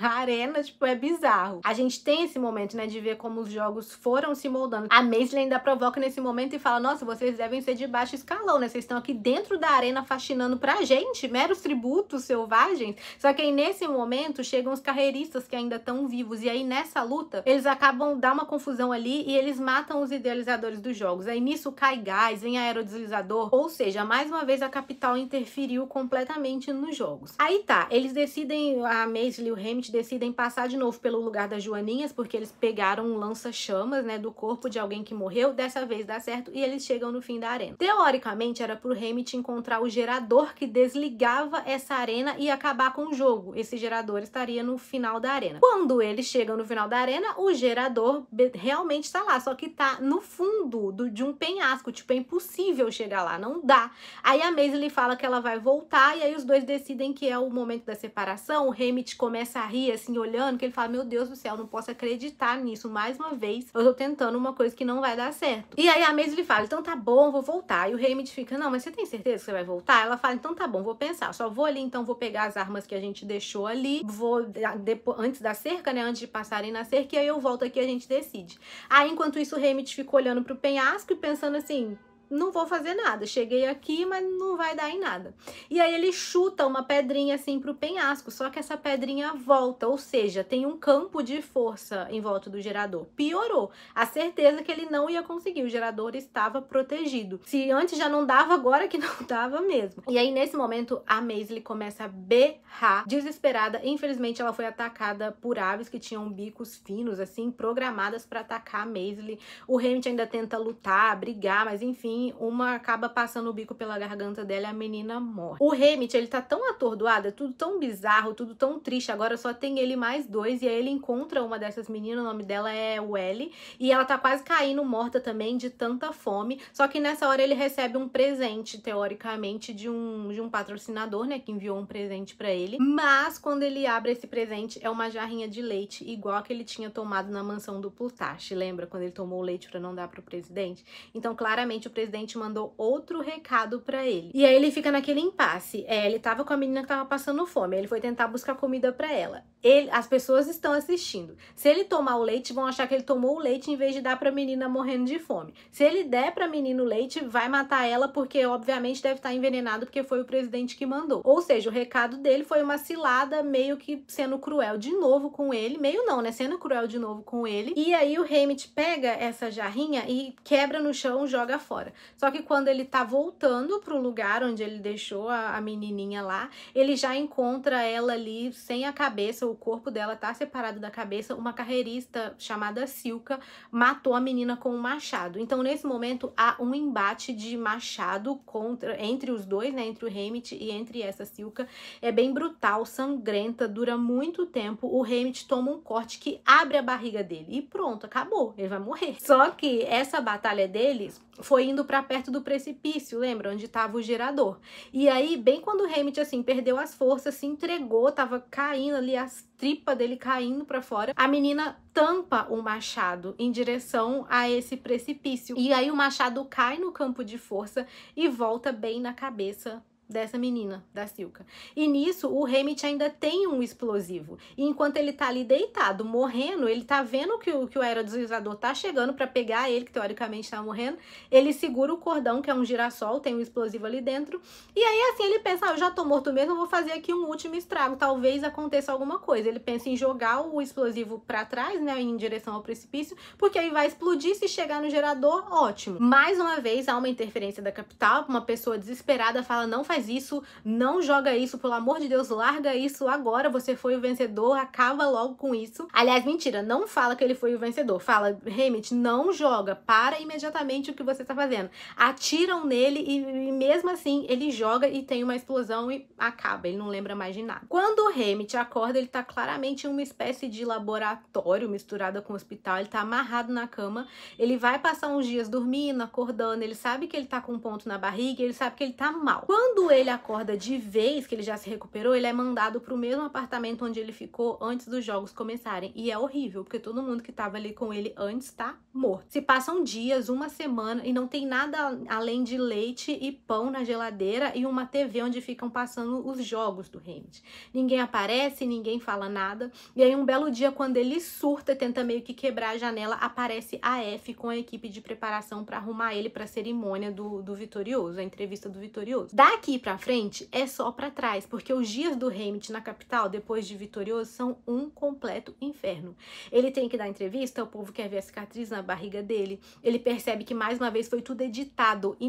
a arena, tipo, é bizarro. A gente tem esse momento, né, de ver vê como os jogos foram se moldando. A Maisie ainda provoca nesse momento e fala, nossa, vocês devem ser de baixo escalão, né? Vocês estão aqui dentro da arena faxinando pra gente, meros tributos selvagens. Só que aí nesse momento chegam os carreiristas que ainda estão vivos. E aí nessa luta, eles acabam dá uma confusão ali e eles matam os idealizadores dos jogos. Aí nisso cai gás, vem aerodeslizador. Ou seja, mais uma vez a capital interferiu completamente nos jogos. Aí tá, eles decidem, a Maisie e o Hammett decidem passar de novo pelo lugar das Joaninhas, porque eles pegaram um lança-chamas, né, do corpo de alguém que morreu. Dessa vez dá certo e eles chegam no fim da arena. Teoricamente era pro Hammett encontrar o gerador que desligava essa arena e acabar com o jogo. Esse gerador estaria no final da arena. Quando eles chegam no final da arena, o gerador realmente está lá, só que tá no fundo de um penhasco, tipo, é impossível chegar lá, não dá. Aí a Maisie lhe fala que ela vai voltar e aí os dois decidem que é o momento da separação. O Hammett começa a rir, assim, olhando, que ele fala, meu Deus do céu, não posso acreditar nisso, mais uma vez, eu tô tentando uma coisa que não vai dar certo. E aí a Maisie lhe fala, então tá bom, vou voltar. E o Hammett fica, não, mas você tem certeza que você vai voltar? Ela fala, então tá bom, vou pensar, só vou ali, então vou pegar as armas que a gente deixou ali, vou, antes da cerca, né, antes de passarem na cerca, e aí eu volto aqui e a gente decide. Aí, enquanto isso, o Hammett ficou olhando pro penhasco e pensando assim, não vou fazer nada, cheguei aqui, mas não vai dar em nada. E aí ele chuta uma pedrinha assim pro penhasco, só que essa pedrinha volta, ou seja, tem um campo de força em volta do gerador. Piorou. A certeza que ele não ia conseguir, o gerador estava protegido. Se antes já não dava, agora que não dava mesmo. E aí nesse momento a Maisie começa a berrar, desesperada. Infelizmente ela foi atacada por aves que tinham bicos finos, assim, programadas para atacar a Maisie. O Hammett ainda tenta lutar, brigar, mas enfim, uma acaba passando o bico pela garganta dela e a menina morre. O Hammett, ele tá tão atordoado, é tudo tão bizarro, tudo tão triste, agora só tem ele mais dois, e aí ele encontra uma dessas meninas, o nome dela é Welly, e ela tá quase caindo morta também de tanta fome, só que nessa hora ele recebe um presente, teoricamente, de um patrocinador, né, que enviou um presente pra ele, mas quando ele abre esse presente, é uma jarrinha de leite, igual a que ele tinha tomado na mansão do Plutarch, lembra? Quando ele tomou o leite pra não dar pro presidente? Então, claramente, o presidente mandou outro recado pra ele. E aí ele fica naquele impasse. Ele tava com a menina que tava passando fome. Ele foi tentar buscar comida pra ela. As pessoas estão assistindo. Se ele tomar o leite, vão achar que ele tomou o leite em vez de dar pra menina morrendo de fome. Se ele der pra menina o leite, vai matar ela porque, obviamente, deve estar envenenado porque foi o presidente que mandou. Ou seja, o recado dele foi uma cilada, meio que sendo cruel de novo com ele. Meio não, né? Sendo cruel de novo com ele. E aí o Hammett pega essa jarrinha e quebra no chão, joga fora. Só que quando ele tá voltando pro lugar onde ele deixou a menininha lá, ele já encontra ela ali sem a cabeça, o corpo dela tá separado da cabeça. Uma carreirista chamada Silka matou a menina com um machado. Então nesse momento há um embate de machado entre os dois, né, entre o Hammett e entre essa Silka. É bem brutal, sangrenta, dura muito tempo. O Hammett toma um corte que abre a barriga dele e pronto, acabou, ele vai morrer. Só que essa batalha deles foi indo pra perto do precipício, lembra? Onde tava o gerador. E aí, bem quando o Hammett, assim, perdeu as forças, se entregou, tava caindo ali, as tripas dele caindo pra fora, a menina tampa o machado em direção a esse precipício. E aí o machado cai no campo de força e volta bem na cabeça dessa menina, da Silka. E nisso, o Hammett ainda tem um explosivo. E enquanto ele tá ali deitado, morrendo, ele tá vendo que o aerodeslizador tá chegando pra pegar ele, que teoricamente tá morrendo. Ele segura o cordão, que é um girassol, tem um explosivo ali dentro. E aí, assim, ele pensa, eu já tô morto mesmo, eu vou fazer aqui um último estrago. Talvez aconteça alguma coisa. Ele pensa em jogar o explosivo pra trás, né, em direção ao precipício, porque aí vai explodir. Se chegar no gerador, ótimo. Mais uma vez, há uma interferência da capital. Uma pessoa desesperada fala, não faz isso, não joga isso, pelo amor de Deus, larga isso agora, você foi o vencedor, acaba logo com isso. Aliás, mentira, não fala que ele foi o vencedor, fala, Hammett, não joga, para imediatamente o que você tá fazendo. Atiram nele e mesmo assim ele joga e tem uma explosão e acaba, ele não lembra mais de nada. Quando o Hammett acorda, ele tá claramente em uma espécie de laboratório misturada com hospital, ele tá amarrado na cama, ele vai passar uns dias dormindo, acordando, ele sabe que ele tá com um ponto na barriga, ele sabe que ele tá mal. Quando Quando ele acorda de vez, que ele já se recuperou, ele é mandado pro mesmo apartamento onde ele ficou antes dos jogos começarem. E é horrível, porque todo mundo que tava ali com ele antes tá morto. Se passam dias, uma semana, e não tem nada além de leite e pão na geladeira e uma TV onde ficam passando os jogos do Hammett. Ninguém aparece, ninguém fala nada. E aí um belo dia, quando ele surta, tenta meio que quebrar a janela, aparece a F com a equipe de preparação pra arrumar ele pra cerimônia do Vitorioso, a entrevista do Vitorioso. Daqui pra frente é só pra trás, porque os dias do Hammett na capital, depois de Vitorioso, são um completo inferno. Ele tem que dar entrevista, o povo quer ver a cicatriz na barriga dele, ele percebe que mais uma vez foi tudo editado e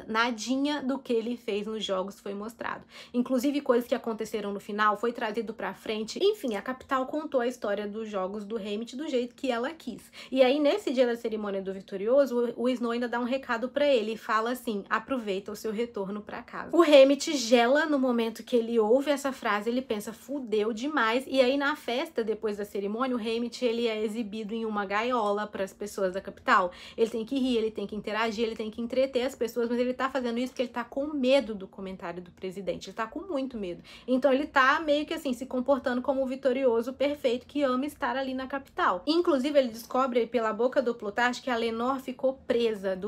nadinha do que ele fez nos jogos foi mostrado. Inclusive coisas que aconteceram no final foi trazido pra frente. Enfim, a capital contou a história dos jogos do Hammett do jeito que ela quis. E aí, nesse dia da cerimônia do Vitorioso, o Snow ainda dá um recado pra ele e fala assim: aproveita o seu retorno pra casa. O Hammett gela no momento que ele ouve essa frase, ele pensa, fudeu demais. E aí, na festa, depois da cerimônia, o Hammett, ele é exibido em uma gaiola para as pessoas da capital. Ele tem que rir, ele tem que interagir, ele tem que entreter as pessoas, mas ele tá fazendo isso porque ele tá com medo do comentário do presidente, ele tá com muito medo. Então ele tá meio que assim, se comportando como o vitorioso perfeito que ama estar ali na capital. Inclusive ele descobre pela boca do Plutarch que a Lenore ficou presa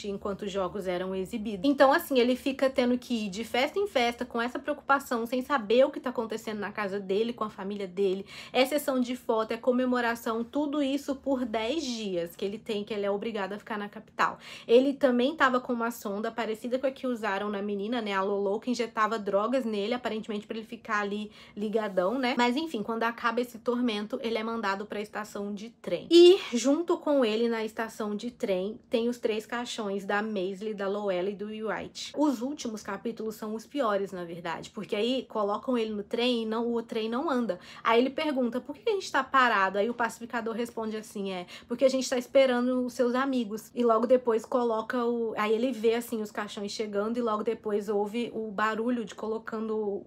enquanto os jogos eram exibidos. Então assim, ele fica tendo que ir de festa em festa com essa preocupação, sem saber o que tá acontecendo na casa dele, com a família dele. É sessão de foto, é comemoração, tudo isso por 10 dias que ele é obrigado a ficar na capital. Ele também tava com uma sonda parecida com a que usaram na menina, né, a Lolo, que injetava drogas nele, aparentemente pra ele ficar ali ligadão, né? Mas enfim, quando acaba esse tormento, ele é mandado pra estação de trem. E junto com ele na estação de trem, tem os 3 caixões da Maisley, da Loella e do Wright. Os últimos capítulos são os piores, na verdade, porque aí colocam ele no trem e o trem não anda. Aí ele pergunta, por que a gente tá parado? Aí o pacificador responde assim, porque a gente tá esperando os seus amigos. E logo depois coloca aí ele vê assim os caixões chegando e logo depois ouve o barulho de colocando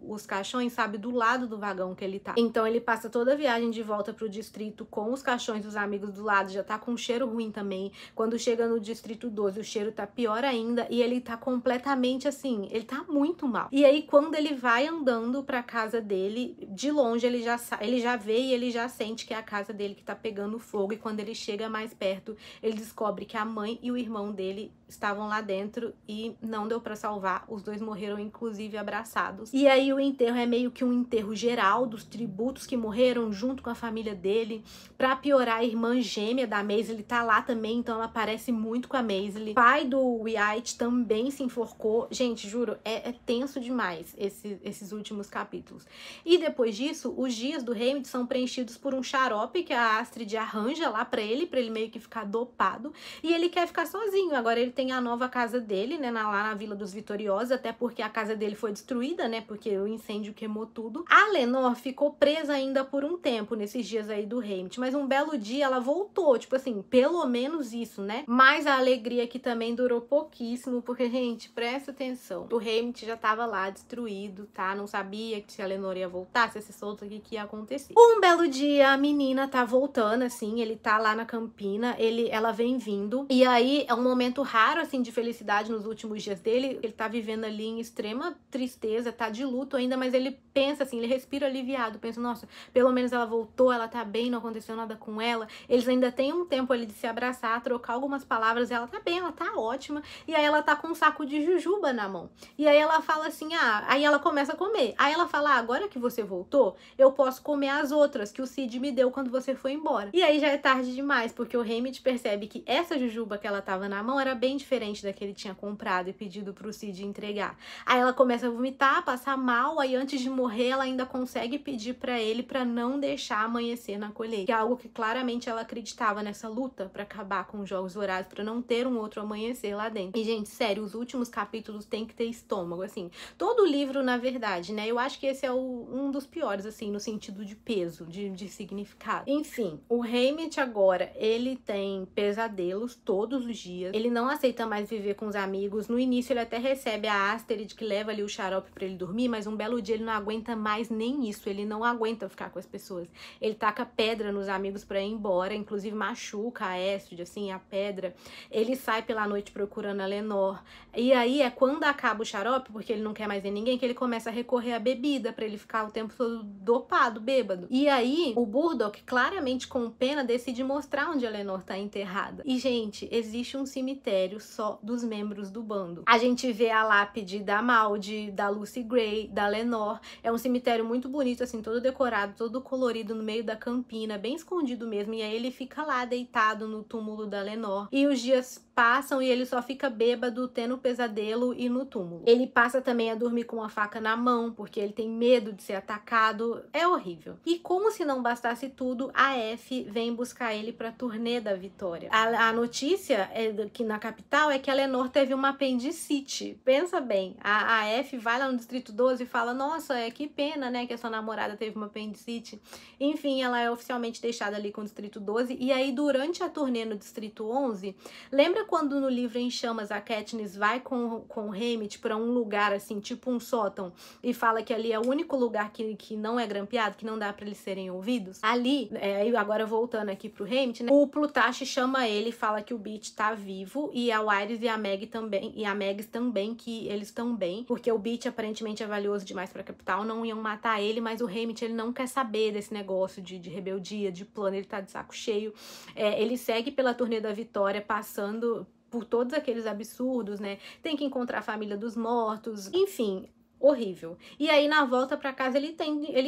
os caixões, sabe, do lado do vagão que ele tá. Então ele passa toda a viagem de volta pro distrito com os caixões dos amigos do lado, já tá com um cheiro ruim também. Quando chega no distrito 12, o cheiro tá pior ainda e ele tá completamente assim, ele tá muito mal. E aí quando ele vai andando pra casa dele, de longe ele já vê e ele já sente que é a casa dele que tá pegando fogo, e quando ele chega mais perto, ele descobre que a mãe e o irmão dele estavam lá dentro e não deu pra salvar, os dois morreram inclusive abraçados. E aí o enterro é meio que um enterro geral dos tributos que morreram junto com a família dele. Pra piorar, a irmã gêmea da Maisley tá lá também, então ela parece muito com a Maisley. O pai do Wyatt também se enforcou. Gente, juro, é tenso demais esses últimos capítulos. E depois disso, os dias do Hammett são preenchidos por um xarope que a Astrid arranja lá pra ele meio que ficar dopado, e ele quer ficar sozinho. Agora ele tem a nova casa dele, né, lá na Vila dos Vitoriosos, até porque a casa dele foi destruída, né, porque o incêndio queimou tudo. A Lenore ficou presa ainda por um tempo nesses dias aí do Hammett, mas um belo dia ela voltou, tipo assim, pelo menos isso, né? Mas a alegria aqui também durou pouquíssimo, porque, gente, presta atenção, o Hammett já tava lá destruído, tá? Não sabia que se a Lenore ia voltar, se esse solto aqui que ia acontecer. Um belo dia a menina tá voltando, assim, ele tá lá na campina, ela vem vindo, e aí é um momento raro, assim, de felicidade nos últimos dias dele. Ele tá vivendo ali em extrema tristeza, tá de luto ainda, mas ele pensa assim, ele respira aliviado, pensa, nossa, pelo menos ela voltou, ela tá bem, não aconteceu nada com ela. Eles ainda têm um tempo ali de se abraçar, trocar algumas palavras, ela tá bem, ela tá ótima, e aí ela tá com um saco de jujuba na mão. E aí ela fala assim, aí ela começa a comer. Aí ela fala, agora que você voltou, eu posso comer as outras que o Cid me deu quando você foi embora. E aí já é tarde demais, porque o Hammett percebe que essa jujuba que ela tava na mão era bem diferente da que ele tinha comprado e pedido pro Cid entregar. Aí ela começa a vomitar, passar mal, aí antes de morrer ela ainda consegue pedir pra ele pra não deixar amanhecer na colheita, que é algo que claramente ela acreditava nessa luta pra acabar com os Jogos Vorazes, pra não ter um outro amanhecer lá dentro. E, gente, sério, os últimos capítulos tem que ter estômago, assim. Todo o livro, na verdade, né, eu acho que esse é um dos piores, assim, no sentido de peso, de significado. Enfim, o Hammett agora, ele tem pesadelos todos os dias, ele não aceita mais viver com os amigos. No início ele até recebe a Astrid, que leva ali o xarope pra ele dormir, mas um belo dia ele não aguenta mais nem isso, ele não aguenta ficar com as pessoas. Ele taca pedra nos amigos pra ir embora, inclusive machuca a Astrid, assim, a pedra. Ele sai pela noite procurando a Lenore. E aí é quando acaba o xarope, porque ele não quer mais ver ninguém, que ele começa a recorrer à bebida pra ele ficar o tempo todo dopado, bêbado. E aí o Burdock, claramente com pena, decide mostrar onde a Lenore tá enterrada. E, gente, existe um cemitério só dos membros do bando. A gente vê a lápide da Maud, da Lucy Gray, da Lenore. É um cemitério muito bonito, assim, todo decorado, todo colorido no meio da campina, bem escondido mesmo. E aí ele fica lá deitado no túmulo da Lenore. E os dias passam e ele só fica bêbado, tendo pesadelo e no túmulo. Ele passa também a dormir com uma faca na mão, porque ele tem medo de ser atacado. É horrível. E como se não bastasse tudo, a F vem buscar ele pra turnê da Vitória. A notícia que na capital é que a Lenore teve uma apendicite. Pensa bem, a F vai lá no Distrito 12 e fala, nossa, que pena, né, que a sua namorada teve uma apendicite. Enfim, ela é oficialmente deixada ali com o Distrito 12. E aí, durante a turnê no Distrito 11, lembra quando no livro Em Chamas a Katniss vai com o Haymitch pra um lugar assim, tipo um sótão, e fala que ali é o único lugar que não é grampeado, que não dá pra eles serem ouvidos? Ali, agora voltando aqui pro Haymitch, né, o Plutarch chama ele e fala que o Beach tá vivo, e a Iris e a Meg também, e a Meg também, que eles estão bem, porque o Beach aparentemente é valioso demais pra capital, não iam matar ele, mas o Haymitch, ele não quer saber desse negócio de rebeldia, de plano, ele tá de saco cheio. Ele segue pela turnê da Vitória, passando por todos aqueles absurdos, né? Tem que encontrar a família dos mortos, enfim, horrível. E aí, na volta pra casa, ele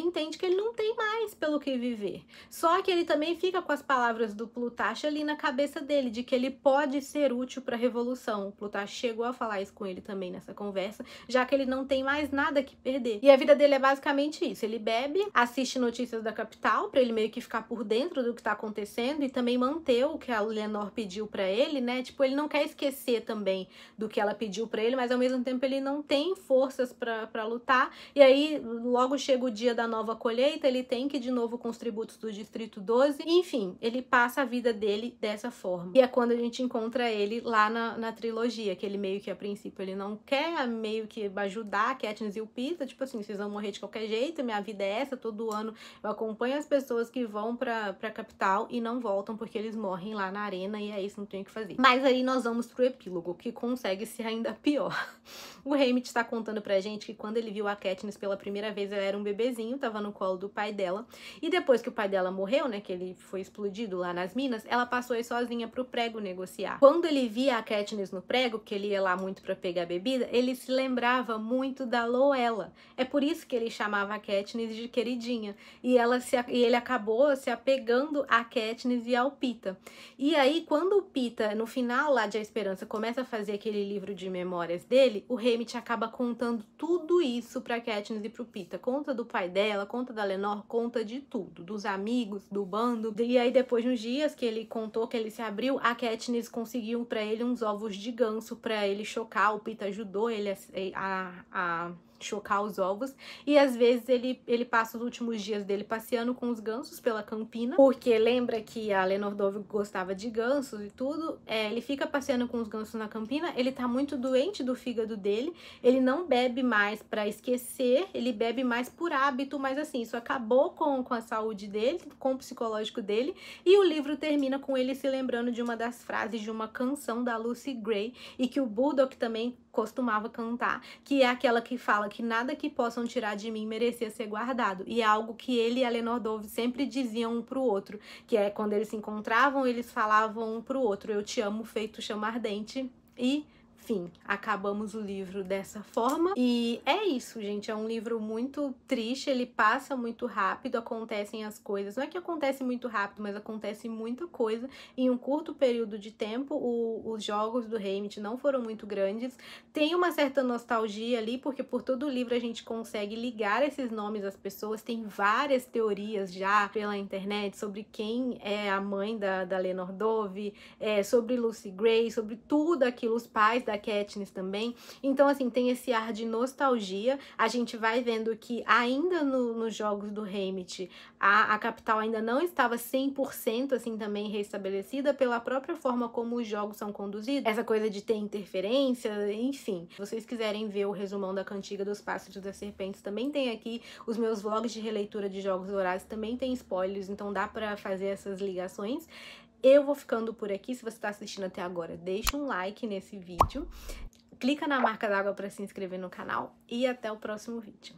entende que ele não tem mais pelo que viver. Só que ele também fica com as palavras do Plutarch ali na cabeça dele, de que ele pode ser útil pra revolução. O Plutarch chegou a falar isso com ele também nessa conversa, já que ele não tem mais nada que perder. E a vida dele é basicamente isso. Ele bebe, assiste notícias da capital, pra ele meio que ficar por dentro do que tá acontecendo e também manter o que a Lenore pediu pra ele, né? Tipo, ele não quer esquecer também do que ela pediu pra ele, mas ao mesmo tempo ele não tem forças pra lutar, e aí logo chega o dia da nova colheita, ele tem que ir de novo com os tributos do Distrito 12, enfim, ele passa a vida dele dessa forma. E é quando a gente encontra ele lá na trilogia, que ele meio que a princípio ele não quer meio que ajudar a Katniss e o Peeta, tipo assim, vocês vão morrer de qualquer jeito, minha vida é essa, todo ano eu acompanho as pessoas que vão pra capital e não voltam porque eles morrem lá na arena e é isso, não tem o que fazer. Mas aí nós vamos pro epílogo, que consegue ser ainda pior. O Haymitch tá contando pra gente que quando ele viu a Katniss pela primeira vez, ela era um bebezinho, tava no colo do pai dela, e depois que o pai dela morreu, né, que ele foi explodido lá nas minas, ela passou aí sozinha pro prego negociar. Quando ele via a Katniss no prego, que ele ia lá muito pra pegar bebida, ele se lembrava muito da Loella. É por isso que ele chamava a Katniss de queridinha, e ele acabou se apegando a Katniss e ao Peeta. E aí, quando o Peeta, no final lá de A Esperança, começa a fazer aquele livro de memórias dele, o Haymitch acaba contando tudo isso pra Katniss e pro Peeta. Conta do pai dela, conta da Lenore, conta de tudo, dos amigos, do bando. E aí depois de uns dias que ele contou, que ele se abriu, a Katniss conseguiu pra ele uns ovos de ganso pra ele chocar. O Peeta ajudou ele a chocar os ovos, e às vezes ele passa os últimos dias dele passeando com os gansos pela campina, porque lembra que a Lenore Dove gostava de gansos e tudo, ele fica passeando com os gansos na campina, ele tá muito doente do fígado dele, ele não bebe mais pra esquecer, ele bebe mais por hábito, mas assim, isso acabou com a saúde dele, com o psicológico dele, e o livro termina com ele se lembrando de uma das frases de uma canção da Lucy Gray, e que o Burdock também costumava cantar, que é aquela que fala que nada que possam tirar de mim merecia ser guardado, e é algo que ele e a Lenore Dove sempre diziam um pro outro, que é quando eles se encontravam, eles falavam um pro outro, eu te amo feito chama ardente, e enfim, acabamos o livro dessa forma. E é isso, gente. É um livro muito triste, ele passa muito rápido, acontecem as coisas. Não é que acontece muito rápido, mas acontece muita coisa em um curto período de tempo. Os jogos do Haymitch não foram muito grandes. Tem uma certa nostalgia ali, porque por todo o livro a gente consegue ligar esses nomes às pessoas. Tem várias teorias já pela internet sobre quem é a mãe da Lenore Dove, sobre Lucy Gray, sobre tudo aquilo, os pais da Katniss também. Então, assim, tem esse ar de nostalgia. A gente vai vendo que ainda nos jogos do Haymitch, a capital ainda não estava 100% assim também restabelecida pela própria forma como os jogos são conduzidos. Essa coisa de ter interferência, enfim. Se vocês quiserem ver o resumão da Cantiga dos Pássaros e das Serpentes, também tem aqui os meus vlogs de releitura de Jogos Vorazes, também tem spoilers, então dá pra fazer essas ligações. Eu vou ficando por aqui. Se você está assistindo até agora, deixa um like nesse vídeo. Clica na marca d'água para se inscrever no canal e até o próximo vídeo.